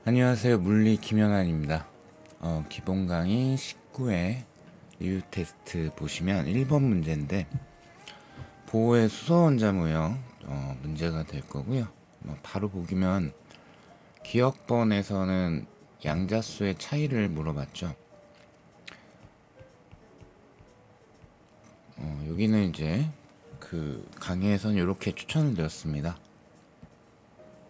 안녕하세요. 물리 김연환입니다. 기본 강의 19회 리뷰 테스트 보시면 1번 문제인데 보호의 수소원자 모형 문제가 될 거고요. 바로 보기면 기억번에서는 양자수의 차이를 물어봤죠. 여기는 이제 그 강의에서는 이렇게 추천을 드렸습니다.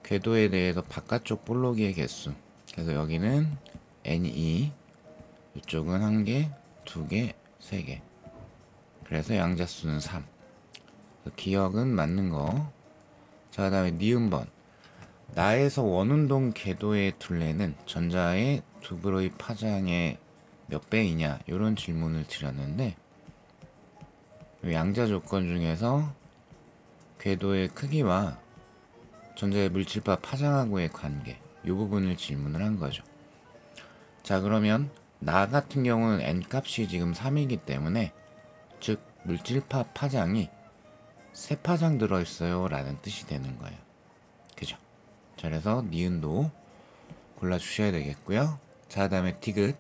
궤도에 대해서 바깥쪽 볼록이의 개수. 그래서 여기는 N2, 이쪽은 1개, 2개, 3개. 그래서 양자수는 3. 기억은 맞는 거. 자, 그 다음에 니은번. 나에서 원운동 궤도의 둘레는 전자의 두브로이 파장의 몇 배이냐, 이런 질문을 드렸는데, 양자 조건 중에서 궤도의 크기와 전자의 물질파 파장하고의 관계, 이 부분을 질문을 한 거죠. 자, 그러면 나 같은 경우는 n 값이 지금 3이기 때문에, 즉 물질파 파장이 3파장 들어있어요 라는 뜻이 되는 거예요. 그죠? 자, 그래서 니은도 골라주셔야 되겠고요. 자, 그 다음에 디귿.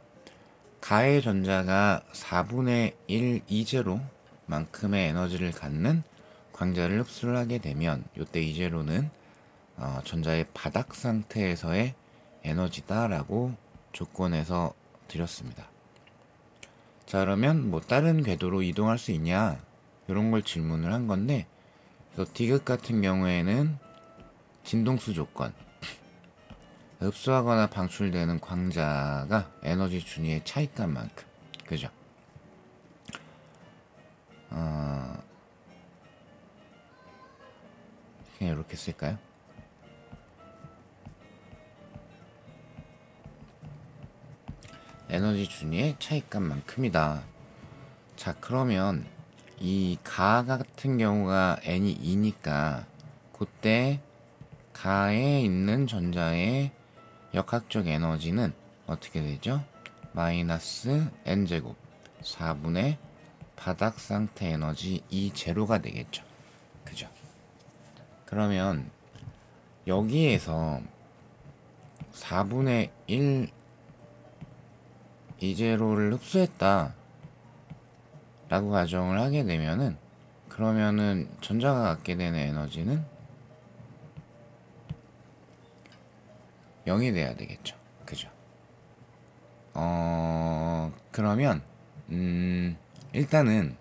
가의 전자가 4분의 1 이제로 만큼의 에너지를 갖는 광자를 흡수를 하게 되면, 이때 이제로는 전자의 바닥 상태에서의 에너지다 라고 조건에서 드렸습니다. 자, 그러면 다른 궤도로 이동할 수 있냐, 이런 걸 질문을 한 건데, 그래서 디귿 같은 경우에는 진동수 조건, 흡수하거나 방출되는 광자가 에너지 준위의 차이값만큼, 그죠? 그냥 이렇게 쓸까요? 에너지 준위의 차이값만큼이다. 자, 그러면 이 가 같은 경우가 n이 2니까 그때 가에 있는 전자의 역학적 에너지는 어떻게 되죠? 마이너스 n제곱 4분의 바닥 상태 에너지 2제로가 되겠죠. 그죠? 그러면 여기에서 4분의 1 2제로를 흡수했다 라고 가정을 하게 되면은, 그러면은 전자가 갖게 되는 에너지는 0이 돼야 되겠죠. 그죠? 그러면 일단은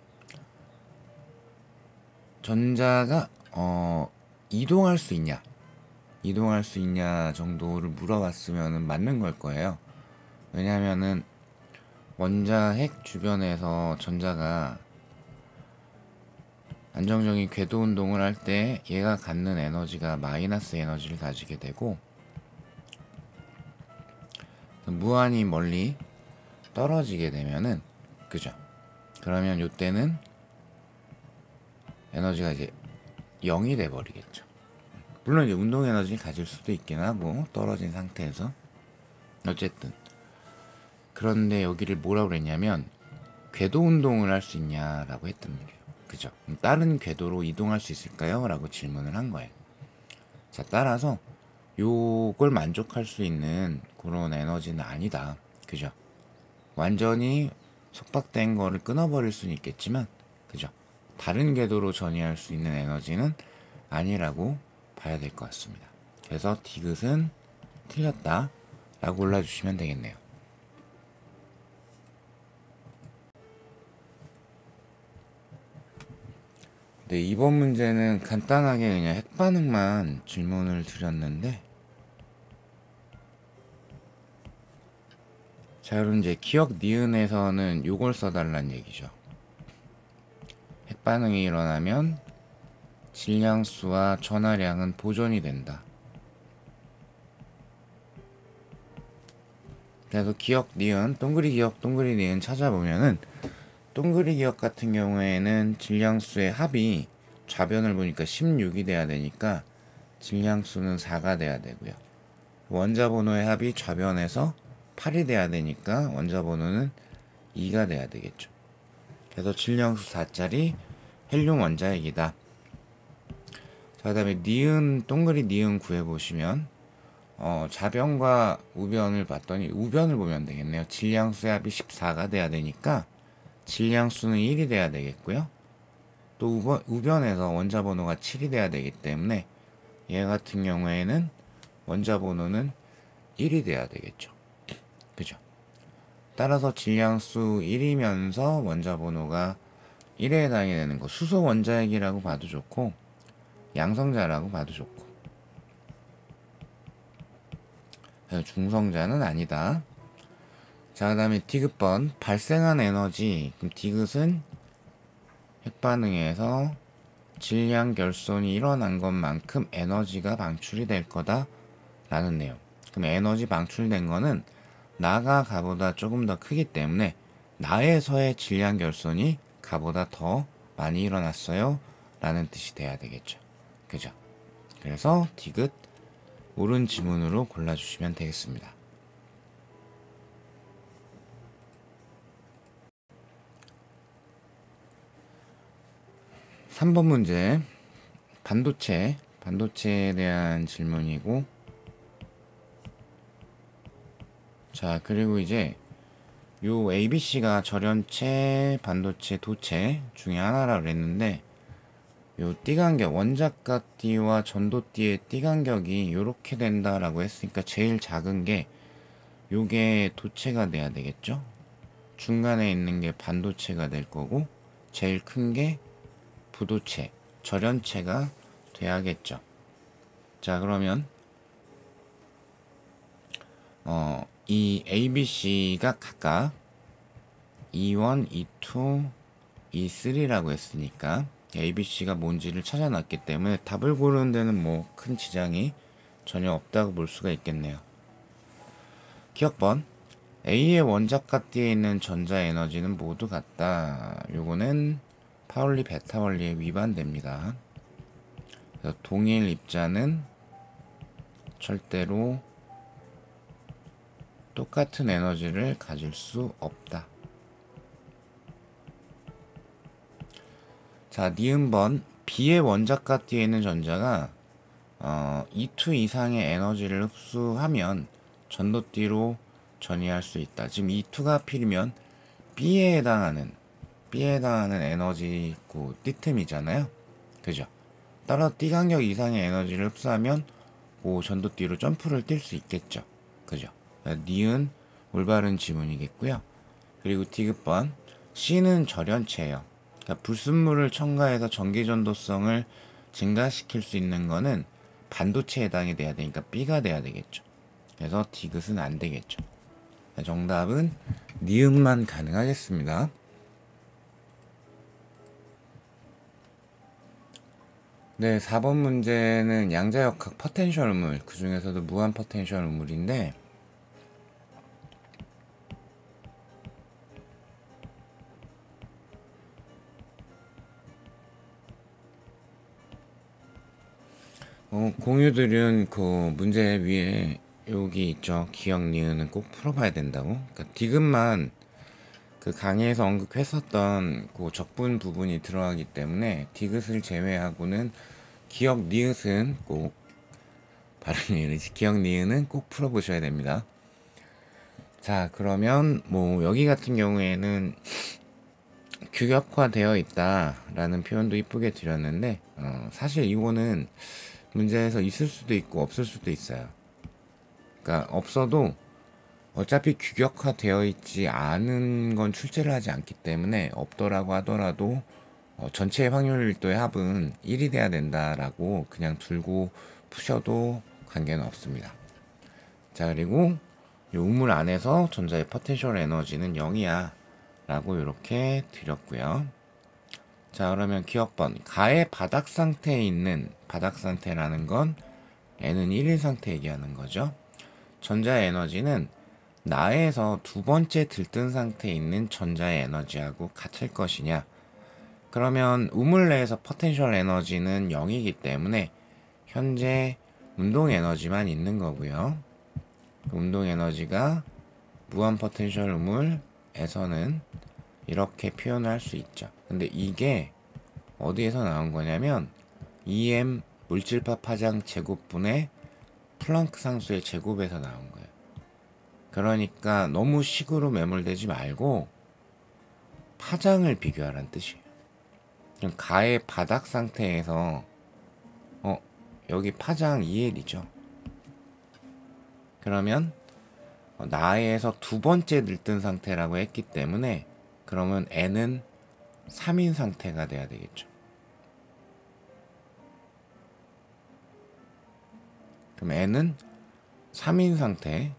전자가 이동할 수 있냐 정도를 물어봤으면 맞는 걸 거예요. 왜냐면은 원자 핵 주변에서 전자가 안정적인 궤도 운동을 할 때 얘가 갖는 에너지가 마이너스 에너지를 가지게 되고, 무한히 멀리 떨어지게 되면은, 그죠? 그러면 이때는 에너지가 이제 0이 돼 버리겠죠. 물론 이제 운동 에너지를 가질 수도 있긴 하고, 떨어진 상태에서. 어쨌든 그런데 여기를 뭐라고 그랬냐면, 궤도 운동을 할 수 있냐라고 했단 말이에요. 그죠? 다른 궤도로 이동할 수 있을까요? 라고 질문을 한 거예요. 자, 따라서 요걸 만족할 수 있는 그런 에너지는 아니다. 그죠? 완전히 속박된 거를 끊어버릴 수는 있겠지만, 그죠? 다른 궤도로 전이할 수 있는 에너지는 아니라고 봐야 될 것 같습니다. 그래서 디귿은 틀렸다 라고 골라주시면 되겠네요. 네, 이번 문제는 간단하게 그냥 핵반응만 질문을 드렸는데, 자, 그럼 이제 기억 니은에서는 요걸 써달란 얘기죠. 핵반응이 일어나면 질량수와 전하량은 보존이 된다. 그래서 기억 니은, 동그리 기억, 동그리 니은 찾아보면은, 동그리 기억 같은 경우에는 질량수의 합이 좌변을 보니까 16이 돼야 되니까 질량수는 4가 돼야 되고요. 원자 번호의 합이 좌변에서 8이 돼야 되니까 원자 번호는 2가 돼야 되겠죠. 그래서 질량수 4짜리 헬륨 원자핵이다. 자, 그 다음에 니은, 동그리 니은 구해보시면 좌변과 우변을 봤더니 우변을 보면 되겠네요. 질량수의 합이 14가 돼야 되니까 질량수는 1이 돼야 되겠고요. 또 우변에서 원자 번호가 7이 돼야 되기 때문에 얘 같은 경우에는 원자 번호는 1이 돼야 되겠죠. 그죠? 따라서 질량수 1이면서 원자 번호가 1에 해당이 되는 거, 수소 원자핵이라고 봐도 좋고 양성자라고 봐도 좋고, 중성자는 아니다. 자, 그 다음에 디귿번 발생한 에너지. 그럼 디귿은 핵반응에서 질량 결손이 일어난 것만큼 에너지가 방출이 될 거다 라는 내용. 그럼 에너지 방출된 거는 나가 가보다 조금 더 크기 때문에 나에서의 질량 결손이 가보다 더 많이 일어났어요 라는 뜻이 돼야 되겠죠. 그죠? 그래서 디귿 옳은 지문으로 골라주시면 되겠습니다. (3번) 문제 반도체에 대한 질문이고, 자, 그리고 이제 요 ABC가 절연체, 반도체, 도체 중에 하나라 그랬는데, 요 띠간격, 원자가 띠와 전도띠의 띠간격이 요렇게 된다라고 했으니까 제일 작은 게 요게 도체가 돼야 되겠죠. 중간에 있는 게 반도체가 될 거고, 제일 큰 게 부도체, 절연체가 돼야겠죠. 자, 그러면 이 ABC가 각각 E1, E2, E3라고 했으니까 ABC가 뭔지를 찾아놨기 때문에 답을 고르는 데는 뭐 큰 지장이 전혀 없다고 볼 수가 있겠네요. 기억번 A의 원자가띠에 있는 전자 에너지는 모두 같다. 요거는 파울리 베타 원리에 위반됩니다. 그래서 동일 입자는 절대로 똑같은 에너지를 가질 수 없다. 자, 니은번 B의 원자가띠에 있는 전자가 E2 이상의 에너지를 흡수하면 전도띠로 전이할 수 있다. 지금 E2가 하필이면 B에 해당하는 에너지 그 띠틈이잖아요. 그죠? 따라 띠간격 이상의 에너지를 흡수하면 그 전도띠로 점프를 뛸 수 있겠죠. 그죠? 니은 올바른 지문이겠고요. 그리고 디귿번 C는 절연체예요. 그러니까 불순물을 첨가해서 전기전도성을 증가시킬 수 있는 거는 반도체에 해당이 돼야 되니까 B가 돼야 되겠죠. 그래서 디귿은 안 되겠죠. 정답은 니은만 가능하겠습니다. 네, 4번 문제는 양자역학 포텐셜 우물, 그 중에서도 무한 포텐셜 우물인데, 공유들은 그 문제 위에 여기 있죠. 기억 니은은 꼭 풀어봐야 된다고. 그러니까 디귿만 그 강의에서 언급했었던 그 적분 부분이 들어가기 때문에 디귿을 제외하고는 기억 니은은 꼭 발음이 이러지. 기억 니은은 꼭 풀어보셔야 됩니다. 자, 그러면 뭐 여기 같은 경우에는 규격화되어 있다라는 표현도 이쁘게 드렸는데 사실 이거는 문제에서 있을 수도 있고 없을 수도 있어요. 그러니까 없어도 어차피 규격화되어 있지 않은 건 출제를 하지 않기 때문에 없더라고 하더라도 전체 확률일도의 합은 1이 돼야 된다라고 그냥 들고 푸셔도 관계는 없습니다. 자, 그리고 이 우물 안에서 전자의 포텐셜 에너지는 0이야 라고 이렇게 드렸고요. 자, 그러면 기억번 가의 바닥 상태에 있는, 바닥 상태라는 건 N은 1인 상태 얘기하는 거죠. 전자의 에너지는 나에서 두 번째 들뜬 상태에 있는 전자의 에너지하고 같을 것이냐. 그러면 우물 내에서 포텐셜 에너지는 0이기 때문에 현재 운동 에너지만 있는 거고요. 운동 에너지가 무한 포텐셜 우물에서는 이렇게 표현할 수 있죠. 근데 이게 어디에서 나온 거냐면 EM 물질파 파장 제곱분의 플랑크 상수의 제곱에서 나온 거예요. 그러니까 너무 식으로 매몰되지 말고 파장을 비교하라는 뜻이에요. 그럼 가의 바닥 상태에서 여기 파장 2L이죠. 그러면 나에서 두 번째 들뜬 상태라고 했기 때문에 그러면 N은 3인 상태가 돼야 되겠죠. 그럼 N은 3인 상태를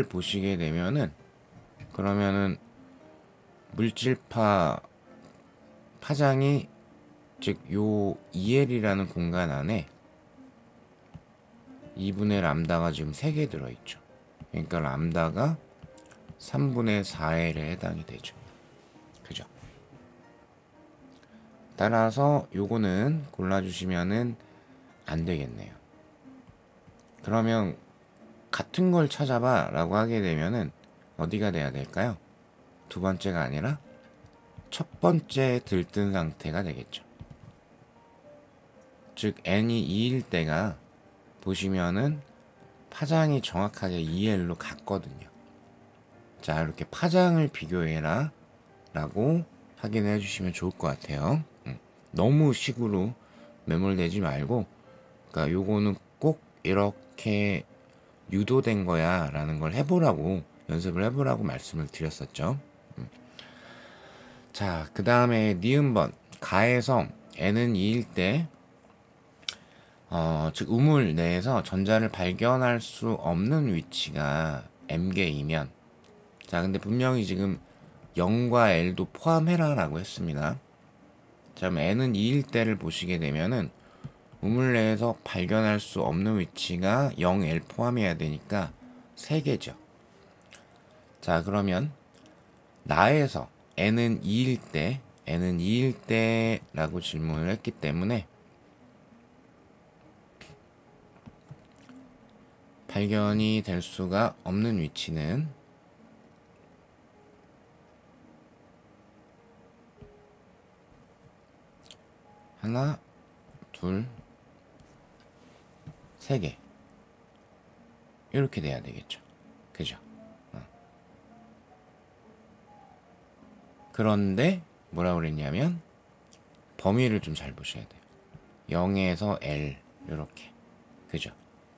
보시게 되면은 그러면은 물질파 파장이 즉 요 2L이라는 공간 안에 2분의 람다가 지금 3개 들어있죠. 그러니까 람다가 3분의 4L에 해당이 되죠. 그죠? 따라서 요거는 골라주시면은 안 되겠네요. 그러면 같은 걸 찾아봐 라고 하게 되면은 어디가 돼야 될까요? 두 번째가 아니라 첫 번째 들뜬 상태가 되겠죠. 즉 n이 2일 때가 보시면은 파장이 정확하게 2L로 같거든요. 자, 이렇게 파장을 비교해라 라고 확인해 주시면 좋을 것 같아요. 너무 식으로 매몰되지 말고, 그러니까 요거는 꼭 이렇게 유도된 거야 라는 걸 해보라고, 연습을 해보라고 말씀을 드렸었죠. 자, 그 다음에 니은번 가에서 n은 2일 때 즉 우물 내에서 전자를 발견할 수 없는 위치가 m개이면, 자 근데 분명히 지금 0과 L도 포함해라 라고 했습니다. 자, 그럼 n은 2일 때를 보시게 되면은 우물 내에서 발견할 수 없는 위치가 0L 포함해야 되니까 3개죠. 자, 그러면 나에서 n은 2일 때 라고 질문을 했기 때문에 발견이 될 수가 없는 위치는 하나, 둘, 3개 이렇게 돼야 되겠죠. 그죠? 그런데 뭐라고 그랬냐면 범위를 좀 잘 보셔야 돼요. 0에서 L 이렇게. 그죠?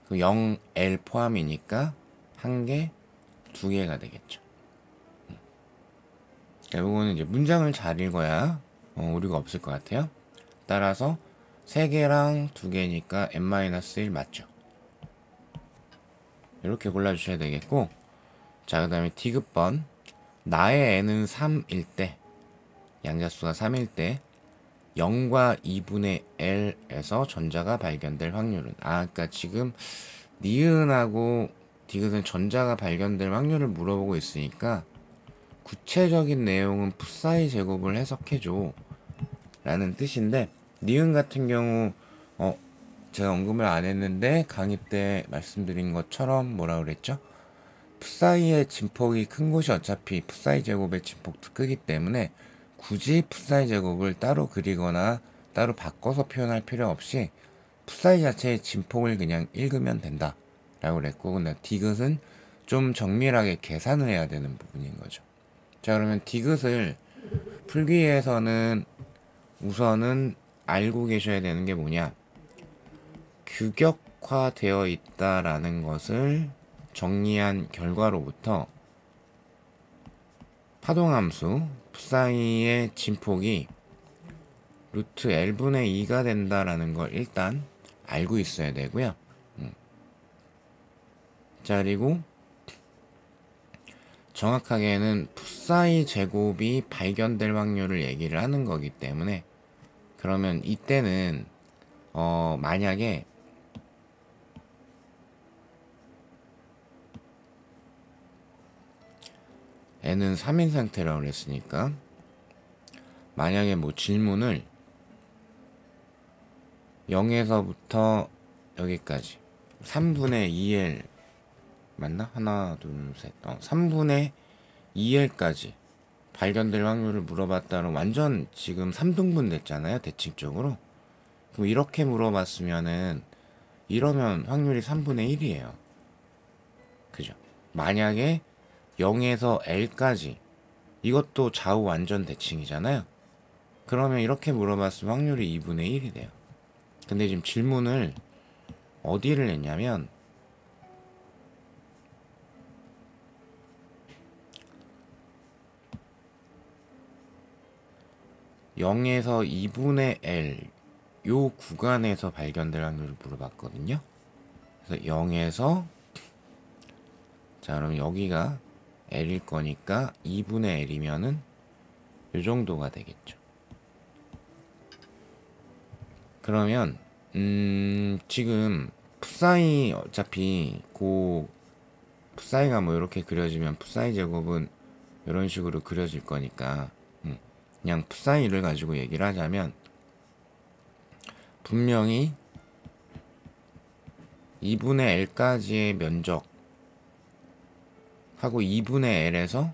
그 0L 포함이니까 1개, 2개가 되겠죠. 이거는 이제 문장을 잘 읽어야 오류가 없을 것 같아요. 따라서 3개랑 2개니까 n-1 맞죠. 이렇게 골라주셔야 되겠고, 자, 그 다음에 디귿번 나의 n은 3일 때, 양자수가 3일 때 0과 2분의 L에서 전자가 발견될 확률은, 그러니까 지금 니은하고 디귿은 전자가 발견될 확률을 물어보고 있으니까 구체적인 내용은 풋사이 제곱을 해석해줘 라는 뜻인데, 니은 같은 경우 제가 언급을 안 했는데 강의 때 말씀드린 것처럼 뭐라 그랬죠? 풋사이의 진폭이 큰 곳이 어차피 풋사이 제곱의 진폭도 크기 때문에 굳이 풋사이 제곱을 따로 그리거나 따로 바꿔서 표현할 필요 없이 풋사이 자체의 진폭을 그냥 읽으면 된다 라고 그랬고, 근데 디귿은 좀 정밀하게 계산을 해야 되는 부분인 거죠. 자, 그러면 디귿을 풀기 위해서는 우선은 알고 계셔야 되는 게 뭐냐, 규격화되어 있다라는 것을 정리한 결과로부터 파동함수 풋사이의 진폭이 루트 L분의 2가 된다라는 걸 일단 알고 있어야 되고요. 자, 그리고 정확하게는 풋사이 제곱이 발견될 확률을 얘기를 하는 거기 때문에, 그러면 이때는 만약에 n은 3인 상태라고 그랬으니까, 만약에 뭐 질문을 0에서부터 여기까지 3분의 2L 맞나? 하나, 둘, 셋. 3분의 2L까지 발견될 확률을 물어봤다는 완전 지금 3등분 됐잖아요. 대칭적으로. 그럼 이렇게 물어봤으면은 이러면 확률이 3분의 1이에요. 그죠? 만약에 0에서 L까지 이것도 좌우 완전 대칭이잖아요. 그러면 이렇게 물어봤으면 확률이 2분의 1이 돼요. 근데 지금 질문을 어디를 냈냐면 0에서 2분의 L 요 구간에서 발견될 확률을 물어봤거든요. 그래서 0에서 자 그럼 여기가 L일 거니까 2분의 L이면은 요 정도가 되겠죠. 그러면 지금 풋사이 어차피 풋사이가 뭐 이렇게 그려지면 풋사이 제곱은 이런 식으로 그려질 거니까 그냥 풋사이를 가지고 얘기를 하자면 분명히 2분의 L까지의 면적 하고 2분의 L에서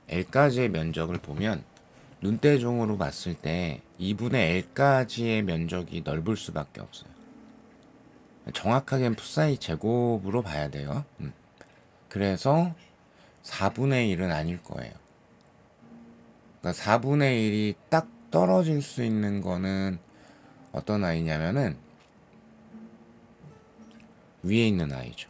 L까지의 면적을 보면 눈대중으로 봤을 때 2분의 L까지의 면적이 넓을 수밖에 없어요. 정확하게는 풋사이 제곱으로 봐야 돼요. 그래서 4분의 1은 아닐 거예요. 그러니까 4분의 1이 딱 떨어질 수 있는 거는 어떤 아이냐면은 위에 있는 아이죠.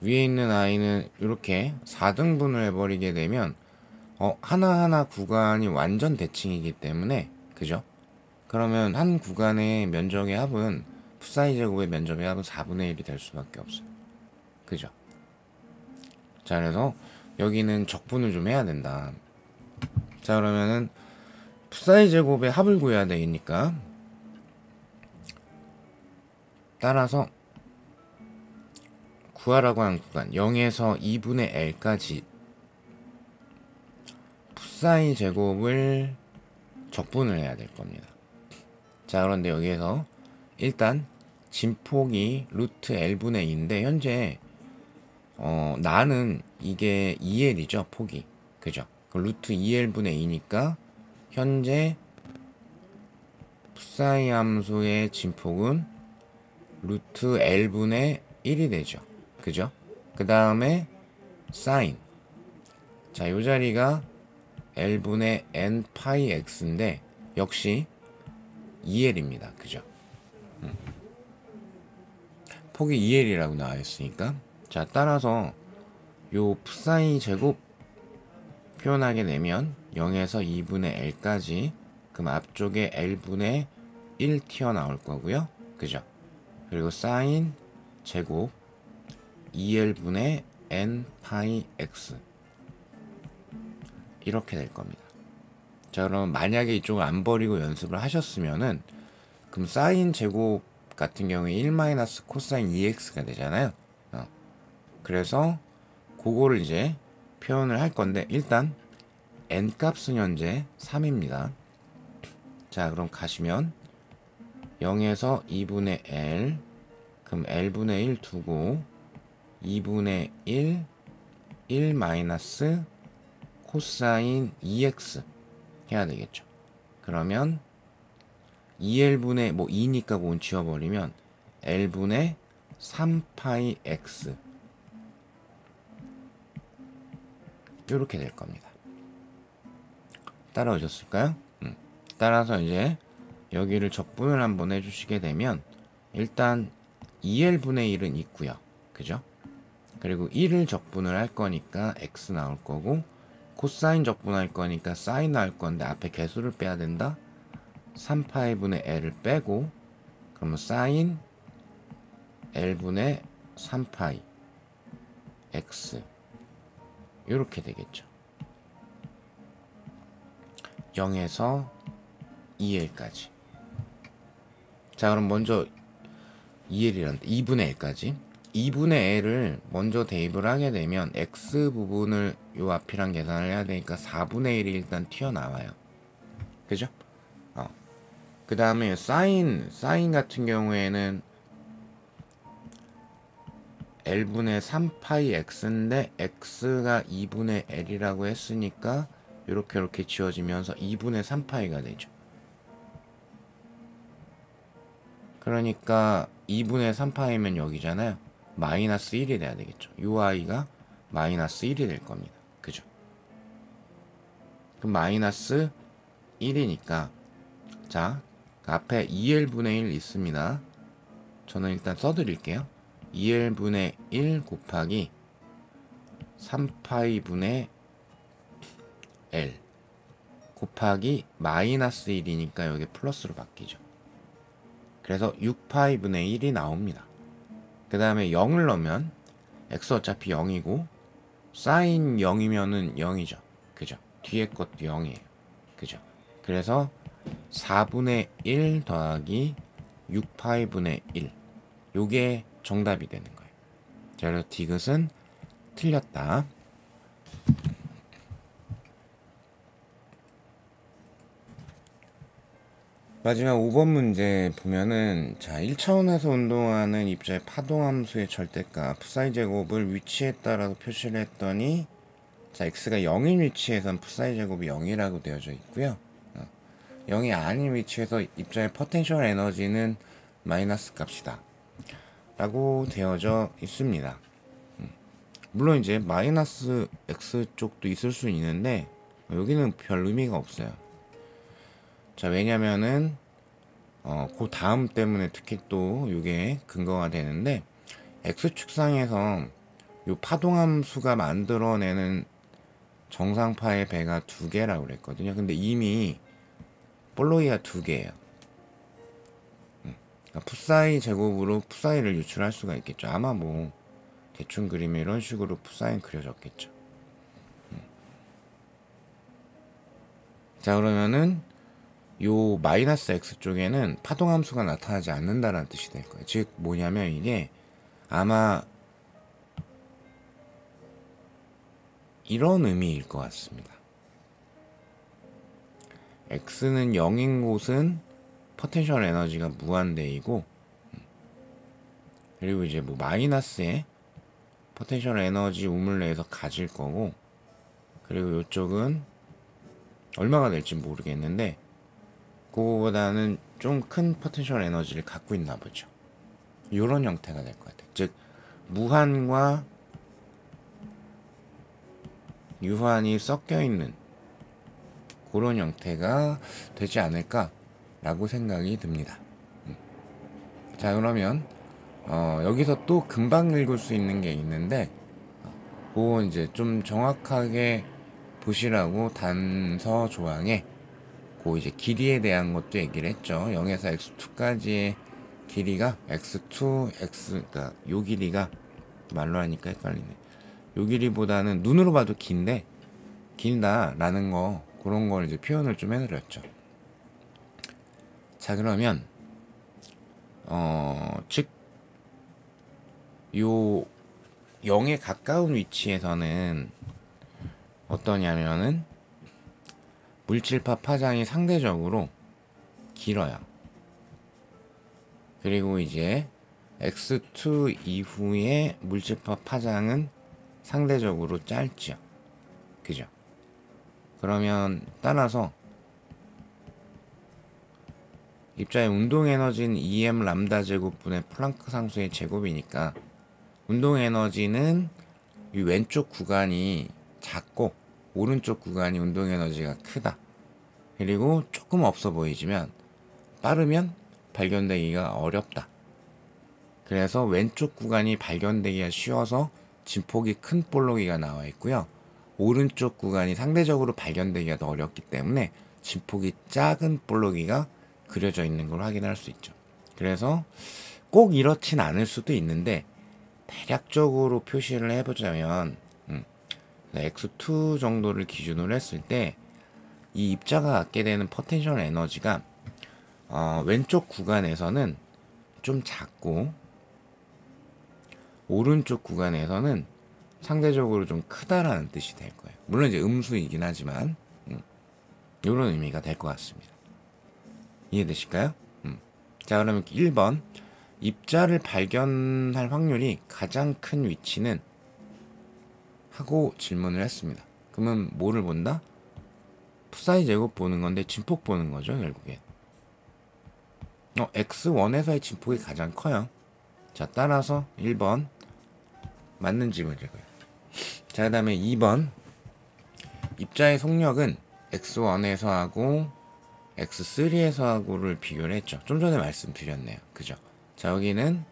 위에 있는 아이는 이렇게 4등분을 해버리게 되면 하나하나 구간이 완전 대칭이기 때문에 그죠? 그러면 한 구간의 면적의 합은 풋사이 제곱의 면적의 합은 4분의 1이 될 수밖에 없어요. 그죠? 자 그래서 여기는 적분을 좀 해야 된다. 자 그러면은 풋사이 제곱의 합을 구해야 되니까 따라서 구하라고 한 구간 0에서 2분의 L까지 풋사이 제곱을 적분을 해야 될 겁니다. 자 그런데 여기에서 일단 진폭이 루트 L분의 2인데 현재 나는 이게 2L이죠 폭이 그죠? 루트 2L분의 2니까 현재 풋사이 함수의 진폭은 루트 L분의 1이 되죠. 그죠? 그 다음에 사인 자 요 자리가 L분의 N 파이 X인데 역시 2L입니다. 그죠? 폭이 2L이라고 나와 있으니까 자 따라서 요 풋사이 제곱 표현하게 되면 0에서 2분의 L까지 그럼 앞쪽에 L분의 1 튀어나올 거고요. 그죠? 그리고 사인 제곱 2L분의 N 파이 X 이렇게 될 겁니다. 자 그럼 만약에 이쪽을 안 버리고 연습을 하셨으면은 그럼 사인 제곱 같은 경우에 1 마이너스 코사인 2x가 되잖아요. 그래서 그거를 이제 표현을 할 건데 일단 n 값은 현재 3입니다. 자 그럼 가시면 0에서 2분의 L 그럼 L분의 1 두고 2분의 1 마이너스 코사인 2x 해야 되겠죠. 그러면 2L분의 2니까 그건 지워버리면 L분의 3파이 x 이렇게 될 겁니다. 따라오셨을까요? 따라서 이제 여기를 적분을 한번 해주시게 되면 일단 2L분의 1은 있고요. 그죠? 그리고 1을 적분을 할 거니까 x 나올 거고 코사인 적분할 거니까 사인 나올 건데 앞에 개수를 빼야 된다. 3파이분의 L을 빼고 그러면 사인 L분의 3파이 X 이렇게 되겠죠. 0에서 2L까지 자 그럼 먼저 2L이란다 2분의 L까지 2분의 L을 먼저 대입을 하게 되면 X 부분을 요 앞이랑 계산을 해야 되니까 4분의 1이 일단 튀어나와요. 그죠? 그 다음에 사인 같은 경우에는 L분의 3파이 X인데 X가 2분의 L이라고 했으니까 이렇게 지워지면서 2분의 3파이가 되죠. 그러니까 2분의 3파이면 여기잖아요. 마이너스 1이 돼야 되겠죠. UI가 마이너스 1이 될 겁니다. 그죠? 그럼 마이너스 1이니까 자, 앞에 2L분의 1 있습니다. 저는 일단 써드릴게요. 2L분의 1 곱하기 3파이분의 L 곱하기 마이너스 1이니까 여기 플러스로 바뀌죠. 그래서 6파이분의 1이 나옵니다. 그 다음에 0을 넣으면 x 어차피 0이고 사인 0이면은 0이죠. 그죠? 뒤에 것도 0이에요. 그죠? 그래서 4분의 1 더하기 6파이분의 1 요게 정답이 되는 거예요. 자, 그래서 디귿은 틀렸다. 마지막 5번 문제 보면은 자 1차원에서 운동하는 입자의 파동함수의 절대값 psi 제곱을 위치에 따라서 표시를 했더니 자 x가 0인 위치에선 psi 제곱이 0이라고 되어져 있고요. 0이 아닌 위치에서 입자의 포텐셜 에너지는 마이너스 값이다 라고 되어져 있습니다. 물론 이제 마이너스 x 쪽도 있을 수 있는데 여기는 별 의미가 없어요. 자, 왜냐면은 그 다음 때문에 특히 또 이게 근거가 되는데 x축상에서 요 파동함수가 만들어내는 정상파의 배가 2개라고 그랬거든요. 근데 이미 볼로이가 2개예요. 그러니까 풋사이 제곱으로 풋사이를 유출할 수가 있겠죠. 아마 뭐 대충 그림에 이런 식으로 풋사이는 그려졌겠죠. 자, 그러면은 요 마이너스 x 쪽에는 파동함수가 나타나지 않는다라는 뜻이 될 거예요. 즉 뭐냐면 이게 아마 이런 의미일 것 같습니다. x는 0인 곳은 포텐셜 에너지가 무한대이고 그리고 이제 뭐 마이너스에 포텐셜 에너지 우물 내에서 가질 거고 그리고 이쪽은 얼마가 될지 모르겠는데 그거보다는 좀 큰 포텐셜 에너지를 갖고 있나 보죠. 이런 형태가 될 것 같아요. 즉 무한과 유한이 섞여 있는 그런 형태가 되지 않을까라고 생각이 듭니다. 자, 그러면 여기서 또 금방 읽을 수 있는 게 있는데 그거 이제 좀 정확하게 보시라고 단서 조항에 그 이제 길이에 대한 것도 얘기를 했죠. 0에서 x2까지의 길이가 x2, 그러니까 요 길이가 말로 하니까 헷갈리네. 요 길이보다는 눈으로 봐도 긴데 길다라는 거 그런 걸 이제 표현을 좀 해드렸죠. 자, 그러면 즉 요 0에 가까운 위치에서는 어떠냐면은 물질파 파장이 상대적으로 길어요. 그리고 이제 x2 이후에 물질파 파장은 상대적으로 짧죠. 그죠? 그러면 따라서 입자의 운동 에너지는 2m 람다 제곱분의 플랑크 상수의 제곱이니까 운동 에너지는 이 왼쪽 구간이 작고 오른쪽 구간이 운동 에너지가 크다. 그리고 조금 없어 보이지만 빠르면 발견되기가 어렵다. 그래서 왼쪽 구간이 발견되기가 쉬워서 진폭이 큰 볼록이가 나와 있고요. 오른쪽 구간이 상대적으로 발견되기가 더 어렵기 때문에 진폭이 작은 볼록이가 그려져 있는 걸 확인할 수 있죠. 그래서 꼭 이렇진 않을 수도 있는데 대략적으로 표시를 해보자면 x2 정도를 기준으로 했을 때 이 입자가 갖게 되는 포텐셜 에너지가 왼쪽 구간에서는 좀 작고 오른쪽 구간에서는 상대적으로 좀 크다라는 뜻이 될 거예요. 물론 이제 음수이긴 하지만 이런 의미가 될 것 같습니다. 이해되실까요? 자, 그러면 1번 입자를 발견할 확률이 가장 큰 위치는 하고 질문을 했습니다. 그러면 뭐를 본다? 푸사이 제곱 보는 건데 진폭 보는 거죠, 결국엔. X1에서의 진폭이 가장 커요. 자, 따라서 1번 맞는 질문이고요. 자, 그 다음에 2번 입자의 속력은 X1에서 하고 X3에서 하고를 비교를 했죠. 좀 전에 말씀드렸네요. 그죠? 자, 여기는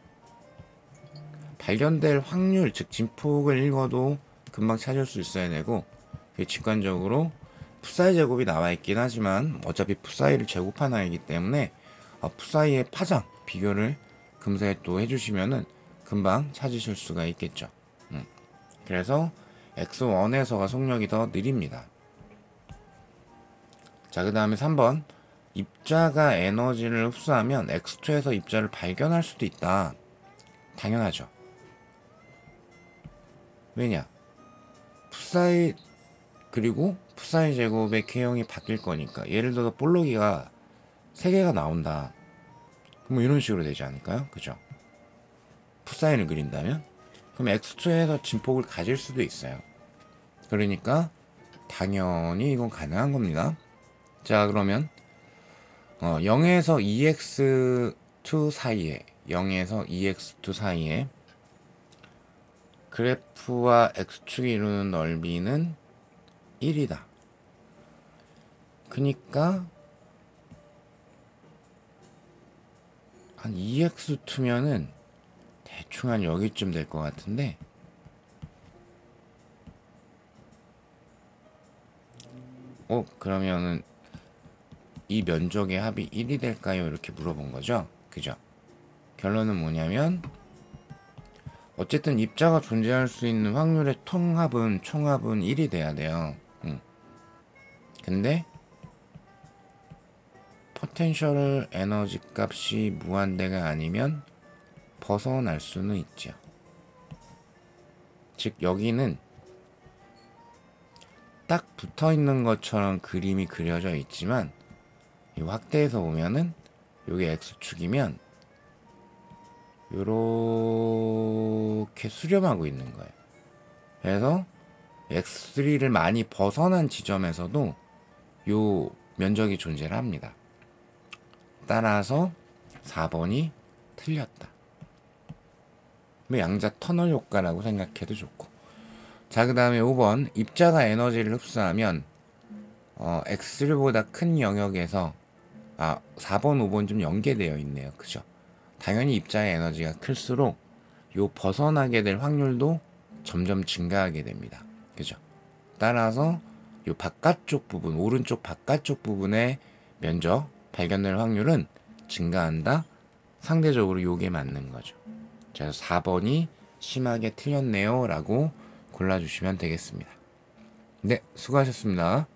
발견될 확률, 즉 진폭을 읽어도 금방 찾을 수 있어야 되고, 그게 직관적으로 푸사이 제곱이 나와 있긴 하지만 어차피 푸사이를 제곱한 아이기 때문에 푸사이의 파장 비교를 금세 또 해주시면은 금방 찾으실 수가 있겠죠. 그래서 X1에서가 속력이 더 느립니다. 자, 그 다음에 3번 입자가 에너지를 흡수하면 X2에서 입자를 발견할 수도 있다. 당연하죠. 왜냐? 푸사이 그리고 푸사이 제곱의 K형이 바뀔 거니까. 예를 들어 볼록이가 3개가 나온다. 그럼 이런 식으로 되지 않을까요? 그죠? 푸사이를 그린다면? 그럼 X2에서 진폭을 가질 수도 있어요. 그러니까 당연히 이건 가능한 겁니다. 자, 그러면 0에서 2x2 사이에 0에서 2x2 사이에 그래프와 x축이 이루는 넓이는 1이다. 그니까 한 2x2면은 대충 한 여기쯤 될 것 같은데, 그러면은 이 면적의 합이 1이 될까요? 이렇게 물어본 거죠. 그죠? 결론은 뭐냐면 어쨌든 입자가 존재할 수 있는 확률의 총합은 1이 돼야 돼요. 근데 포텐셜 에너지 값이 무한대가 아니면 벗어날 수는 있죠. 즉 여기는 딱 붙어 있는 것처럼 그림이 그려져 있지만 이 확대해서 보면은 요게 X축이면 요렇게 수렴하고 있는 거예요. 그래서 X3를 많이 벗어난 지점에서도 요 면적이 존재를 합니다. 따라서 4번이 틀렸다. 양자 터널 효과라고 생각해도 좋고. 자, 그 다음에 5번 입자가 에너지를 흡수하면 X3보다 큰 영역에서 4번 5번 좀 연계되어 있네요. 그죠? 당연히 입자의 에너지가 클수록 요 벗어나게 될 확률도 점점 증가하게 됩니다. 그죠? 따라서 요 바깥쪽 부분, 오른쪽 바깥쪽 부분의 면적 발견될 확률은 증가한다. 상대적으로 요게 맞는 거죠. 자, 4번이 심하게 틀렸네요 라고 골라주시면 되겠습니다. 네, 수고하셨습니다.